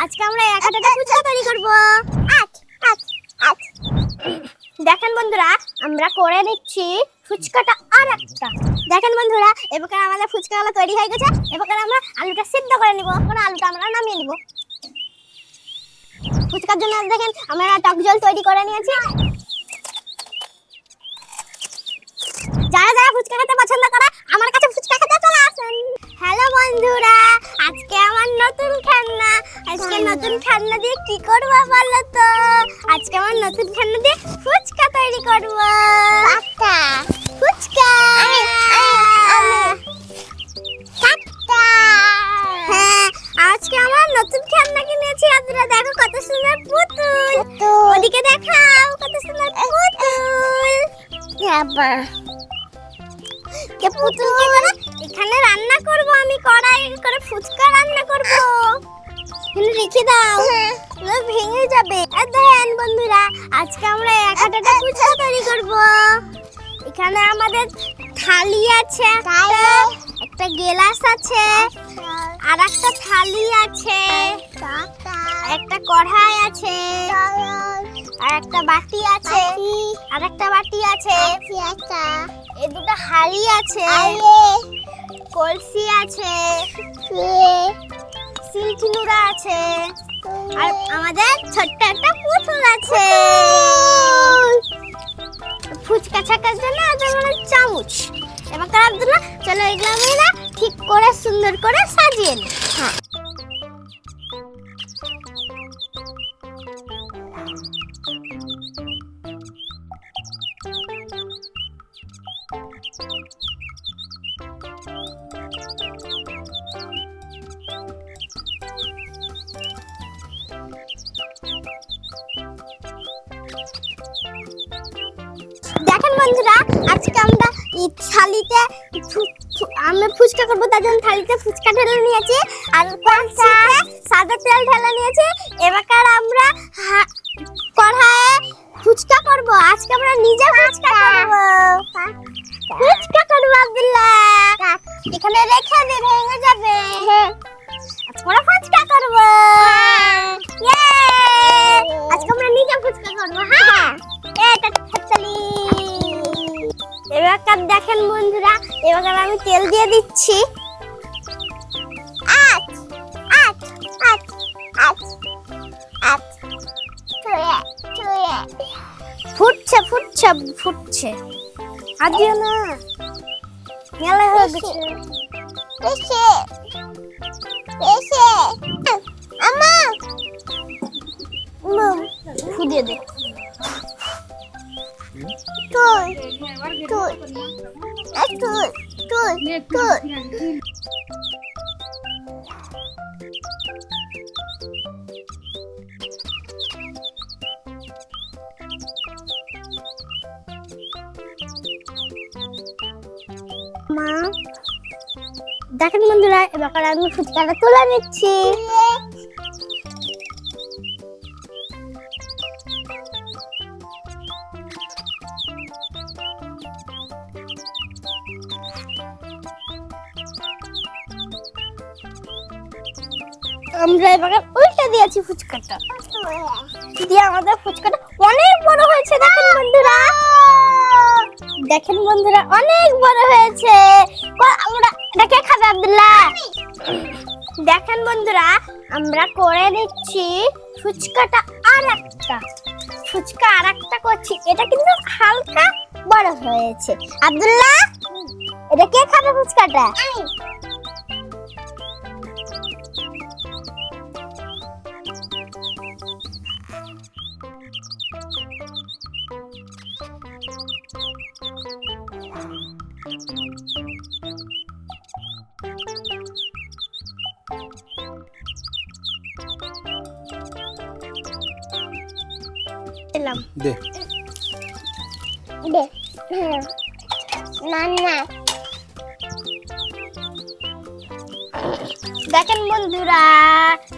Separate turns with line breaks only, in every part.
আজকে আমরা একটা ফুচকা তৈরি করব। দেখেন বন্ধুরা, আমরা করে নিচ্ছি ফুচকাটা আর একটা। দেখেন বন্ধুরা, এবার আমাদের ফুচকাগুলো তৈরি হয়ে গেছে। এবার আমরা আলুটা সিদ্ধ করে নিব, মানে আলুটা আমরা নামিয়ে নিব। ফুচকার জন্য দেখেন আমরা টক জল তৈরি করে নিয়েছি। যারা যারা ফুচকা খেতে পছন্দ করে আমার কাছে ফুচকা খেতে চলে আসেন। হ্যালো বন্ধুরা, আজকে আমার নতুন খেলনা। আজকে নতুন খেলনা দিয়ে কি করব বলো তো? আজকে আমার নতুন খেলনা দিয়ে ফুচকা তৈরি করব। ফুচকা হ্যাঁ, আজকে আমার নতুন খেলনা কিনেছি। আপনারা দেখো কত সুন্দর পুতুল। ওদিকে দেখাও কত সুন্দর পুতুল। পুতুল কি করে এখানে রান্না করব, আমি কড়াই করে ফুচকা রান্না করব। এখানে রেখে দাও, ভেঙে যাবে। দেখেন বন্ধুরা, আজকে আমরা একটা ফুচকা তৈরি করব। এখানে আমাদের থালি আছে, একটা গ্লাস আছে, আর একটা থালি আছে, একটা কড়াই আছে, আর একটা বাটি আছে, আর একটা বাটি আছে, এই দুটো হাঁড়ি আছে, কলসি আছে, সিলচিনুরা আছে, আর আমাদের ছোট্ট একটা পুতুল আছে। ফুচকা ছাকার জন্য যেমন চামচ। এবার আব্দুল্লাহ চলো এগুলো আমরা ঠিক করে সুন্দর করে সাজিয়ে নিই। হ্যাঁ, দেখেন বন্ধুরা, আজকে আমরা এই থালিতে আমরা ফুচকা করবো, তার জন্য থালিতে ফুচকা ঢেলে নিয়েছি, আর কড়াইতে সাদা তেল ঢেলে নিয়েছি। এবার আমরা কড়াইয়ে ফুচকা করবো। আজকে আমরা নিজে ফুচকা করবো। ফুচকা করবো আব্দুল্লাহ, এখানে রেখে দে, ভেঙে যাবে। আজকে আমরা ফুচকা করবো। আজকে আমরা নিজে ফুচকা করবো। হ্যাঁ, এবার দেখেন বন্ধুরা, এবার আমি তেল দিয়ে দিচ্ছি। ফুটছে ফুটছে ফুটছে, আর দিও না, মেলা হয়ে গেছে। ফুদিয়ে দে। মা দেখেন বন্ধুরা, এবার আমি ফুচকাটা তুলে নিচ্ছি। আমরা এবার উল্টে দিয়েছি ফুচকাটা দিয়ে, আমাদের ফুচকাটা অনেক বড় হয়েছে। দেখেন বন্ধুরা, দেখেন বন্ধুরা, অনেক বড় হয়েছে। আমরা দেখে খাবে আব্দুল্লাহ। দেখেন বন্ধুরা, আমরা করে দিচ্ছি ফুচকাটা আর একটা। ফুচকা আর একটা করছি, এটা কিন্তু হালকা বড় হয়েছে। আব্দুল্লাহ, এটা কে খাবে ফুচকাটা?
দে
দে না না। দেখেন বন্ধুরা,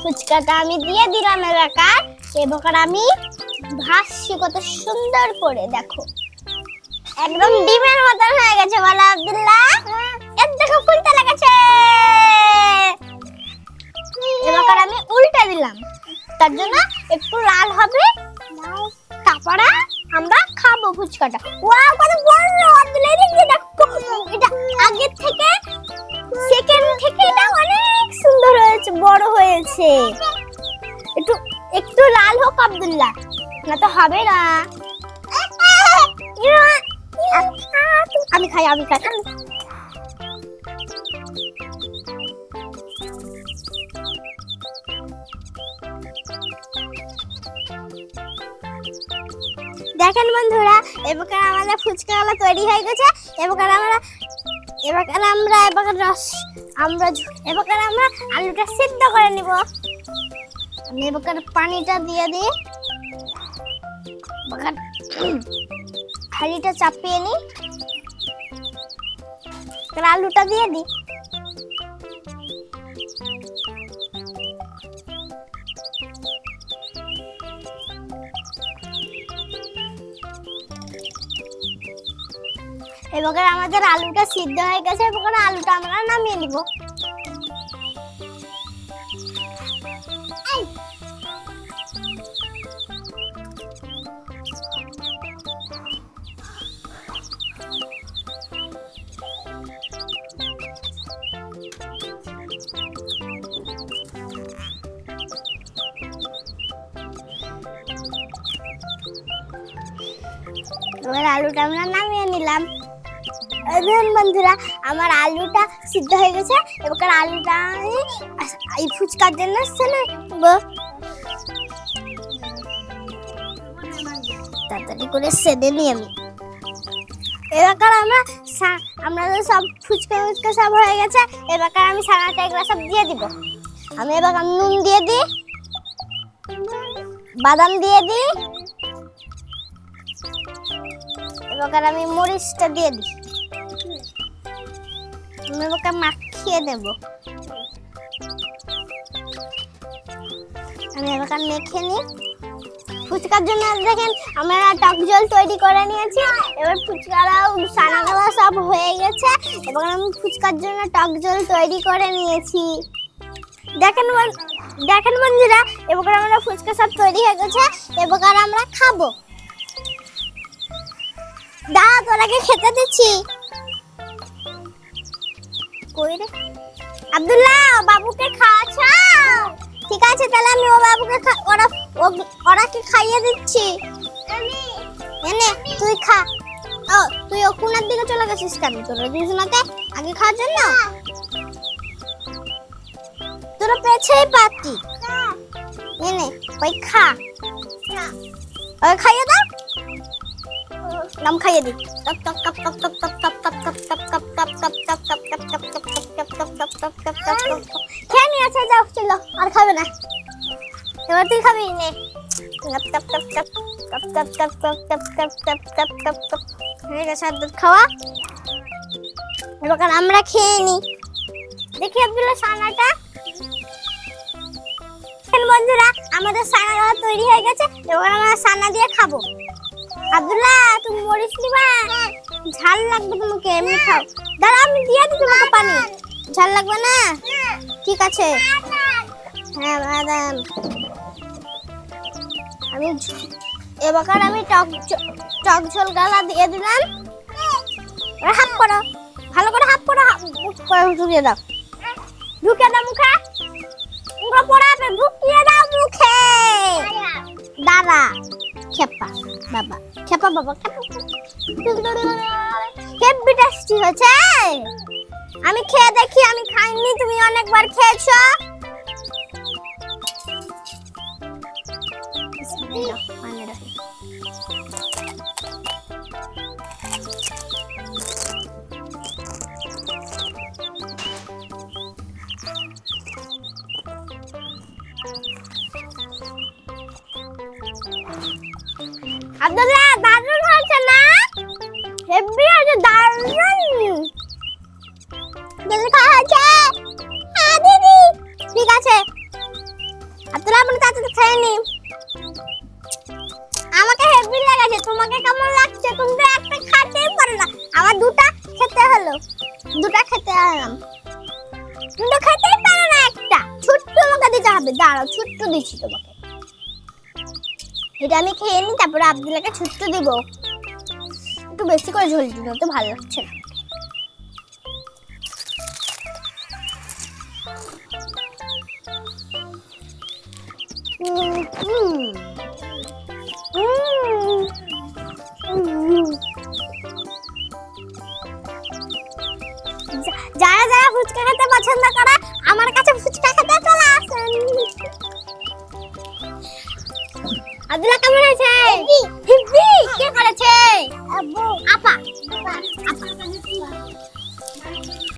ফুচকাটা আমি দিয়ে দিলাম এলাকার। এবার আমি ভাসছি কত সুন্দর করে, দেখো একদম ডিমের মতন হয়ে গেছে। বলো আব্দুল্লাহ, এর দেখো ফুলতে লেগেছে। এবার আমি উল্টে দিলাম, তার জন্য একটু লাল হবে, তারপরে আমরা খাবো ফুচকাটা। ওয়াও কত বড়! আব্দুল্লাহ দেখো, এটা আগের থেকে সেকেন্ড থেকে এটা অনেক সুন্দর হয়েছে, বড় হয়েছে। একটু একটু লাল হোক আব্দুল্লাহ, না তো হবে না। আমি খাই। দেখেন বন্ধুরা, এবার আমাদের ফুচকাগুলো তৈরি হয়ে গেছে। এবার আমরা আলুটা সিদ্ধ করে নিব। আমি এবার পানিটা দিয়ে দিই, হাঁড়িটা চাপিয়ে নিই, আলুটা দিয়ে দিই। এবার আমাদের আলুটা সিদ্ধ হয়ে গেছে, এবার আলুটা আমরা নামিয়ে নিব। এবার আলুটা আমরা নামিয়ে নিলাম। দেখুন বন্ধুরা, আমার আলুটা সিদ্ধ হয়ে গেছে। এবার আলুটা এই ফুচকার জন্য তাড়াতাড়ি করে সেদে নিই আমি। এবার আমরা সব ফুচকা সব হয়ে গেছে। এবার আমি ছানাটা এগুলো সব দিয়ে দিব। আমি এবার নুন দিয়ে দিই, বাদাম দিয়ে দিই, এবার আমি মরিচটা দিয়ে দিই। আমি এবার মাখিয়ে নেব। আমি এবার মেখে নিই। ফুচকার জন্য দেখেন আমরা টক জল তৈরি করে নিয়েছি। এবার ফুচকারাও ছানাগুলো সব হয়ে গেছে। এবার আমি ফুচকার জন্য টক জল তৈরি করে নিয়েছি। দেখেন বন্ধুরা, এবার আমরা ফুচকা সব তৈরি হয়ে গেছে। এবার আমরা খাবো। দাঁড়া, তোরাকে খেতে দিচ্ছি। কই রে আব্দুল্লাহ, বাবুকে খাওয়াচ্ছ? ঠিক আছে, তাহলে আমি ও বাবুকে ওরাকে খাইয়ে দিচ্ছি। এনে তুই খা। ও তুই ও কোনার দিকে চলে গেছিস কেন? তোরা দুজনাতে আগে খাওয়ার জন্য তোরা পেছেই পাচ্ছি। এনে ওই খা, ওই খাইয়ে দাও। নাম খাইয়ে দি। খেয়ে নিয়েছে, যাও চলো, আর খাবে না। এবার তুই খাবি নে। খাওয়া। এবার আমরা খেয়ে নি। দেখি আব্দুল্লাহ ছানাটা। বন্ধুরা, আমাদের ছানাটা তৈরি হয়ে গেছে। এবার আমরা ছানা দিয়ে খাবো। আব্দুল্লাহ, তুমি মরিচ নিবা? ঝাল লাগবে তোমাকে, এমনি খাও। দাঁড়া, আমি দিয়ে দিই তোমাকে পানি। ঝাল লাগবে না? ঠিক আছে। হ্যাঁ বাদাম। আমি টক ঝোল গালা দিয়ে দিলাম। হাফ করো, ভালো করে হাফ করো, ঢুকিয়ে দাও মুখে। মুখে পড়াবে, ঢুকিয়ে দাও মুখে। দাঁড়া, খেপা বাবা। হেব্বি টেস্টি হয়েছে। আমি খেয়ে দেখি, আমি খাইনি, তুমি অনেকবার খেয়েছো। আব্দুল্লাহ, দারুণ হয়েছে না? হেব্বি হয়েছে, দারুণ। দিদি খাওয়া হয়েছে? হ্যাঁ দিদি। ঠিক আছে আব্দুল্লাহ, আপনি তাড়াতাড়ি খেয়ে নিন। আমাকে হেব্বি লেগেছে, তোমাকে কেমন লাগছে? তুমি তো একটা খেতেই পারো না। আমার দুটা খেতে হলো, দুটা খেতে হলাম। তুমি তো খেতেই পারো না একটা ছোট্ট একটু আমাকে দিতে হবে, দাঁড়াও ছোট্ট দিচ্ছি তোমাকে। এটা আমি খেয়ে নিই, তারপরে আব্দুল্লাহকে ছোট্ট দিব। একটু বেশি করে ঝোল দিন, তো ভালো লাগছে না। যারা যারা ফুচকা খেতে পছন্দ করে আমার কাছে ফুচকা খেতে চলে আসেন। আব্দুল্লাহ কেমন আছে? হিব্বি কে করেছে? আপা।